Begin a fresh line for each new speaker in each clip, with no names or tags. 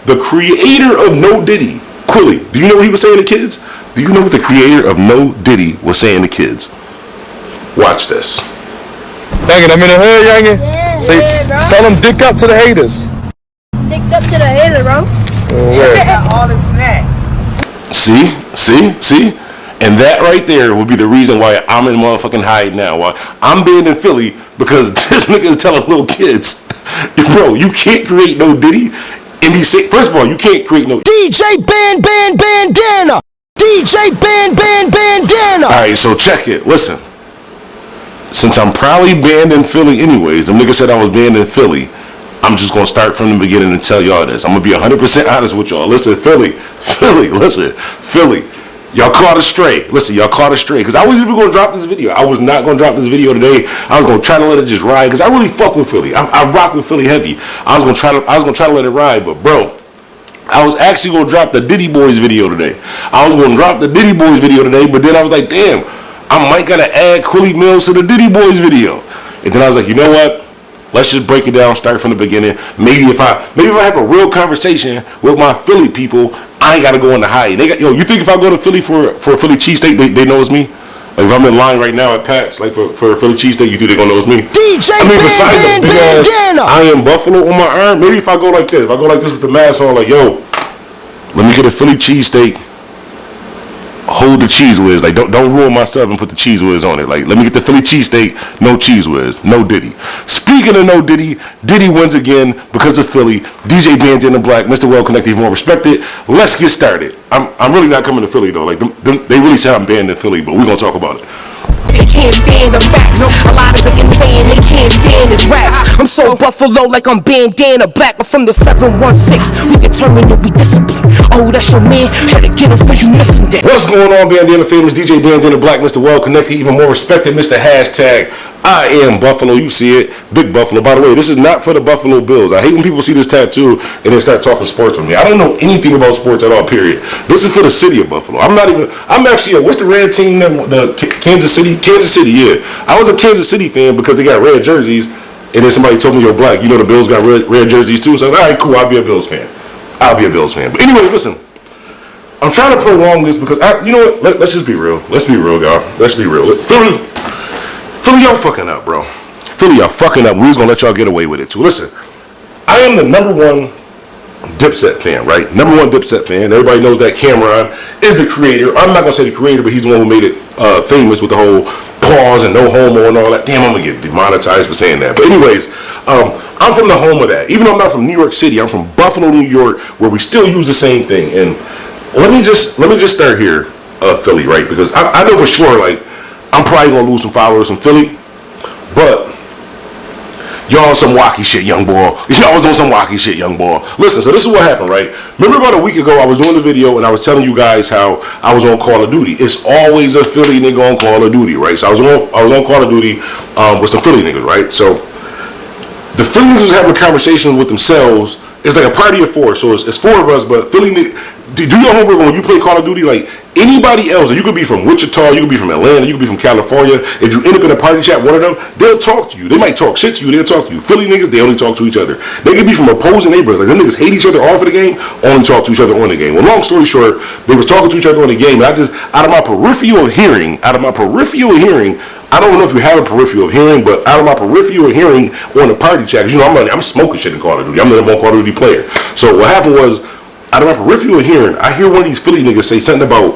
The creator of No Diddy, Quilly. Do you know what he was saying to kids? Do you know what the creator of No Diddy was saying to kids? Watch this.
Youngin, I'm in the hood, youngin.
Yeah,
See,
bro.
tell them dick up to the haters.
Dick up to the hater, bro.
Yeah.
All the snacks.
See? And that right there would be the reason why I'm in motherfucking hide now. Why I'm banned in Philly, because this nigga is telling little kids, bro, you can't create no Diddy and be sick. First of all, you can't create no
DJ Bandana. DJ Bandana.
Alright, so check it. Listen. Since I'm probably banned in Philly anyways, them niggas said I was banned in Philly, I'm just gonna start from the beginning and tell y'all this. I'm gonna be 100% honest with y'all. Listen, Philly, y'all caught astray. Listen, y'all caught astray. Because I wasn't even going to drop this video. I was not going to drop this video today. I was going to try to let it just ride. Because I really fuck with Philly. I rock with Philly heavy. I was going to try to let it ride. But, bro, I was actually going to drop the Diddy Boys video today. But then I was like, damn, I might got to add Quilly Millz to the Diddy Boys video. And then I was like, you know what? Let's just break it down, start from the beginning. Maybe if I have a real conversation with my Philly people, I ain't gotta go in the hide. You think if I go to Philly for a Philly cheesesteak, they know it's me? Like if I'm in line right now at Pat's, like for a Philly cheesesteak, you think they gonna know it's me?
DJ
besides the big ass IAmBuffalo on my arm, maybe if I go like this, with the mask on, like, yo, let me get a Philly cheesesteak. Hold the cheese whiz. Like, don't ruin my sub and put the cheese whiz on it. Like, let me get the Philly cheesesteak, no cheese whiz, no Diddy. Speaking of no Diddy, Diddy wins again because of Philly. DJ Bandana Black, Mr. Well Connected, even more respected. Let's get started. I'm really not coming to Philly though. Like, they really said I'm banned in Philly, but we're gonna talk about it.
They can't stand the facts. A lot of them saying they can't stand this raps. I'm so Buffalo like I'm Bandana Black. I'm from the 716. We determined to be disciplined. Oh, that's your man. Had to get him for you missing that.
What's going on, Bandana famous? DJ Bandana Black, Mr. Well Connected, even more respected, Mr. Hashtag IAmBuffalo. You see it, Big Buffalo. By the way, this is not for the Buffalo Bills. I hate when people see this tattoo and then start talking sports with me. I don't know anything about sports at all, period. This is for the city of Buffalo. I'm actually what's the red team? The Kansas City, yeah. I was a Kansas City fan because they got red jerseys, and then somebody told me, yo, Black, you know the Bills got red jerseys too. So I was like, all right, cool, I'll be a Bills fan. But anyways, listen, I'm trying to prolong this because you know what? Let's just be real. Let's be real, y'all. Let's be real. Philly, y'all fucking up, bro. Philly, y'all fucking up. We was gonna let y'all get away with it too. Listen, I am the #1 Dipset fan, right? #1 Dipset fan. Everybody knows that Cameron is the creator. I'm not gonna say the creator, but he's the one who made it famous with the whole pause and no homo and all that. Damn, I'm gonna get demonetized for saying that. But anyways, I'm from the home of that. Even though I'm not from New York City, I'm from Buffalo, New York, where we still use the same thing. And let me just start here, Philly, right? Because I know for sure, like, I'm probably gonna lose some followers from Philly, but y'all on some wacky shit, young boy. Y'all was on some wacky shit, young boy. Listen, so this is what happened, right? Remember about a week ago, I was doing the video and I was telling you guys how I was on Call of Duty. It's always a Philly nigga on Call of Duty, right? So I was on Call of Duty with some Philly niggas, right? So the Philly niggas was having conversations with themselves. It's like a party of four, so it's four of us, but Philly niggas, do your homework when you play Call of Duty. Like anybody else, you could be from Wichita, you could be from Atlanta, you could be from California. If you end up in a party chat, one of them, they'll talk to you. They might talk shit to you, they'll talk to you. Philly niggas, they only talk to each other. They could be from opposing neighborhoods. Like them niggas hate each other off of the game, only talk to each other on the game. Well, long story short, they was talking to each other on the game, and I just, out of my peripheral hearing, I don't know if you have a peripheral hearing, but out of my peripheral hearing on the party chat, because you know I'm smoking shit in Call of Duty. I'm the #1 Call of Duty player. So what happened was, out of my peripheral hearing, I hear one of these Philly niggas say something about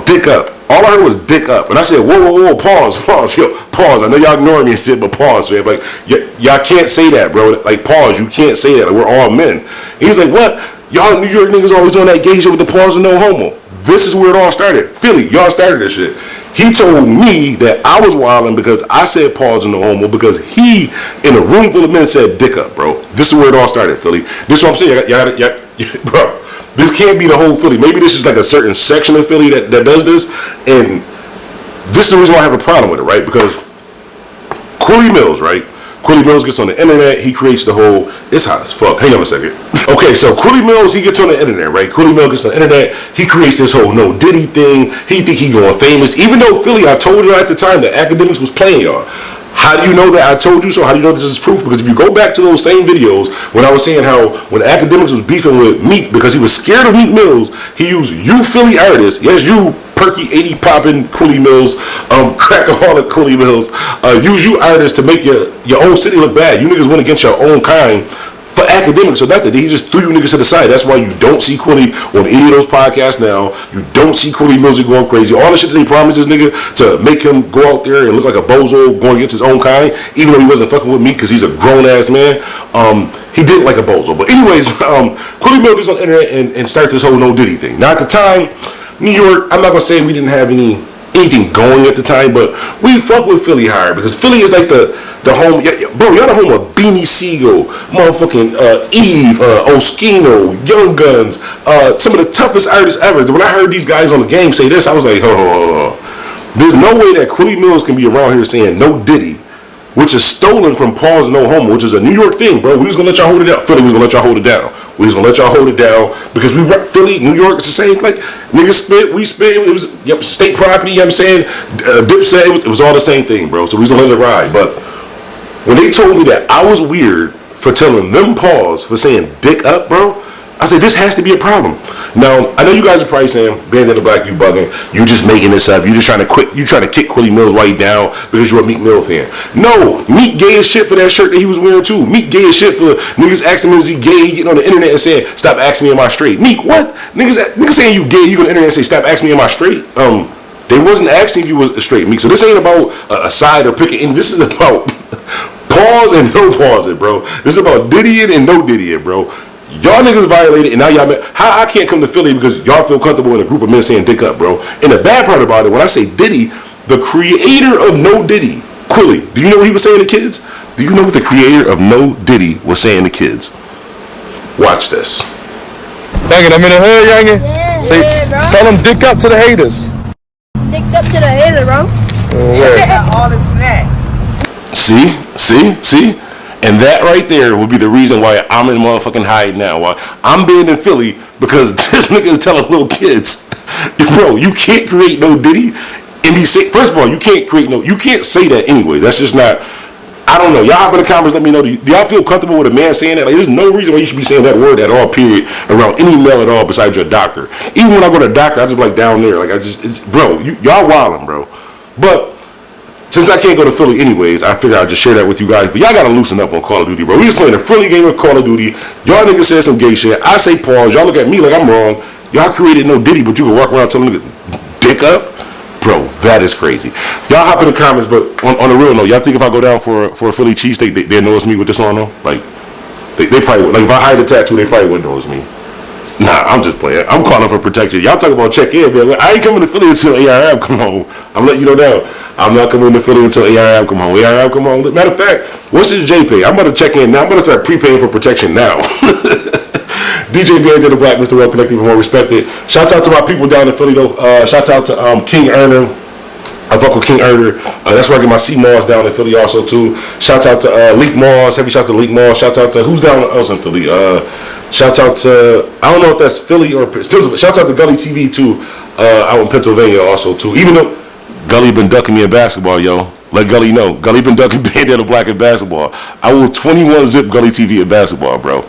dick up. All I heard was dick up, and I said, whoa, pause, yo, pause. I know y'all ignoring me and shit, but pause, man. Like y'all can't say that, bro. Like pause, you can't say that. Like, we're all men. And he's like, what? Y'all New York niggas always on that gay shit with the pause and no homo. This is where it all started. Philly, y'all started this shit. He told me that I was wilding because I said pause and no homo because he, in a room full of men, said dick up, bro. This is where it all started, Philly. This is what I'm saying. Y'all, bro, this can't be the whole Philly. Maybe this is like a certain section of Philly that does this, and this is the reason why I have a problem with it, right? Because Quilly Millz, right? Quilly Millz gets on the internet. He creates the whole, it's hot as fuck. Hang on a second. Okay, so Quilly Millz, he gets on the internet, right? Quilly Millz gets on the internet. He creates this whole no Diddy thing. He think he going famous. Even though Philly, I told you at the time that academics was playing y'all. How do you know that? I told you so. How do you know this is proof? Because if you go back to those same videos when I was saying how when Academics was beefing with Meek because he was scared of Meek Mills, he used you Philly artists. Yes, you perky 80 popping Quilly Millz, crackaholic Quilly Millz, use you artists to make your own city look bad. You niggas went against your own kind for Academics or nothing. He just threw you niggas to the side. That's why you don't see Quilly on any of those podcasts now. You don't see Quilly Millz going crazy. All the shit that they promised this nigga to make him go out there and look like a bozo going against his own kind, even though he wasn't fucking with me because he's a grown ass man. He didn't like a bozo. But anyways, Quilly Millz gets on the internet and starts this whole no Diddy thing. Now at the time, New York, I'm not gonna say we didn't have anything going at the time, but we fuck with Philly hard because Philly is like the home. Bro, y'all the home of Beanie Siegel, motherfucking Eve, Oskino, Young Guns, some of the toughest artists ever. When I heard these guys on the game say this, I was like, oh. There's no way that Quilly Millz can be around here saying no Diddy, which is stolen from Paul's No Homo, which is a New York thing, bro. We was gonna let y'all hold it down. Philly was gonna let y'all hold it down. We was gonna let y'all hold it down because we rep Philly, New York. It's the same. Like niggas spit, we spit. It was state property. You know what I'm saying, Dipset. It was all the same thing, bro. So we was gonna let it ride. But when they told me that I was weird for telling them pause for saying dick up, bro, I said this has to be a problem. Now I know you guys are probably saying Bandana Black, you bugging, you just making this up, you just trying to quit, you trying to kick Quilly Millz while you down because you're a Meek Mill fan. No, Meek gay as shit for that shirt that he was wearing too. Meek gay as shit for niggas asking him is he gay, getting on the internet and saying stop asking me am I straight. Meek, what? Niggas saying you gay, you go on the internet and say stop asking me am I straight. They wasn't asking if you was straight, Meek. So this ain't about a side or picking. This is about pause and no pause it, bro. This is about Diddying and no Diddying, bro. Y'all niggas violated, and now y'all how I can't come to Philly because y'all feel comfortable in a group of men saying dick up, bro. And the bad part about it, when I say Diddy, the creator of No Diddy, Quilly, do you know what he was saying to kids? Do you know what the creator of No Diddy was saying to kids? Watch this.
Youngin, I'm in the hood, youngin.
Yeah,
See,
bro.
tell them dick up to the haters.
Dick up to the hater, bro.
All the snacks.
See? And that right there will be the reason why I'm in motherfucking hide now. Why I'm being in Philly because this nigga is telling little kids, bro, you can't create no Diddy and be sick. First of all, you can't say that anyways. That's just not. I don't know. Y'all hop in the comments. Let me know. Do y'all feel comfortable with a man saying that? Like, there's no reason why you should be saying that word at all. Period. Around any male at all besides your doctor. Even when I go to the doctor, I just be like down there. Like bro, y'all wildin', bro. But since I can't go to Philly anyways, I figured I'd just share that with you guys. But y'all gotta loosen up on Call of Duty, bro. We just playing a friendly game of Call of Duty. Y'all niggas said some gay shit. I say pause. Y'all look at me like I'm wrong. Y'all created no Diddy, but you can walk around telling niggas dick up? Bro, that is crazy. Y'all hop in the comments, but on the real note, y'all think if I go down for a Philly cheesesteak, they notice me with this on though? Like, they probably would. Like, if I hide a tattoo, they probably wouldn't notice me. Nah, I'm just playing. I'm calling for protection. Y'all talk about check in, man. I ain't coming to Philly until ARM come home. I'm letting you know now. I'm not coming to Philly until ARM come home. ARM come home. Matter of fact, what's this JPay? I'm about to check in now. I'm about to start prepaying for protection now. DJ Bandana Black, Mr. Well Connected, even more respected. Shout out to my people down in Philly though. Shout out to King Earner. I fuck with King Earner. That's where I get my C-Malls down in Philly also too. Shout out to Leak Malls. Heavy shout out to Leak Malls. Shout out to who's down else in Philly. Shout out to I don't know if that's Philly or shout out to Gully TV too. Out in Pennsylvania also too. Even though Gully been ducking me in basketball, yo. Let Gully know. Gully been ducking Bandana Black in basketball. I will 21 zip Gully TV in basketball, bro.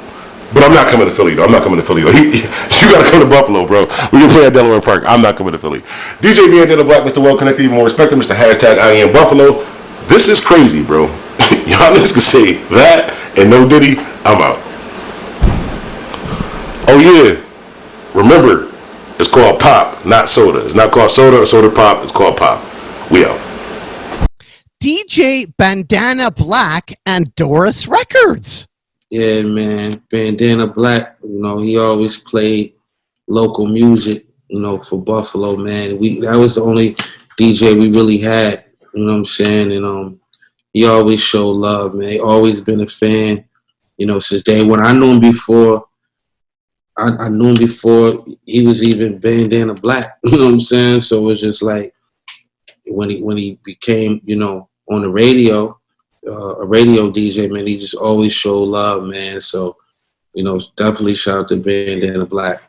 But I'm not coming to Philly, though. You gotta come to Buffalo, bro. We can play at Delaware Park. I'm not coming to Philly. DJ Bandana Black, Mr. Well Connected, even more respected, Mr. Hashtag IAmBuffalo. This is crazy, bro. Y'all niggas can say that and no Diddy, I'm out. Oh yeah. Remember, it's called pop, not soda. It's not called soda or soda pop. It's called pop. We out.
DJ Bandana Black and Doris Records.
Yeah, man. Bandana Black, he always played local music, for Buffalo, man. That was the only DJ we really had, you know what I'm saying? And he always showed love, man. Always been a fan, since day one. I knew him before. I knew him before he was even Bandana Black, you know what I'm saying? So it was just like when he became, on the radio, a radio DJ, man, he just always showed love, man. So, definitely shout out to Bandana Black.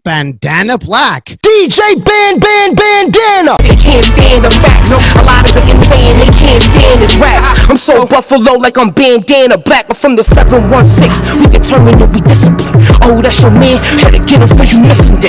Bandana Black.
DJ Bandana. They can't stand the facts. A lot of them saying they can't stand his raps. I'm so Buffalo like I'm Bandana Black. I'm from the 716. We determined and we discipline. Oh, that's your man. Had to get him for you missing that.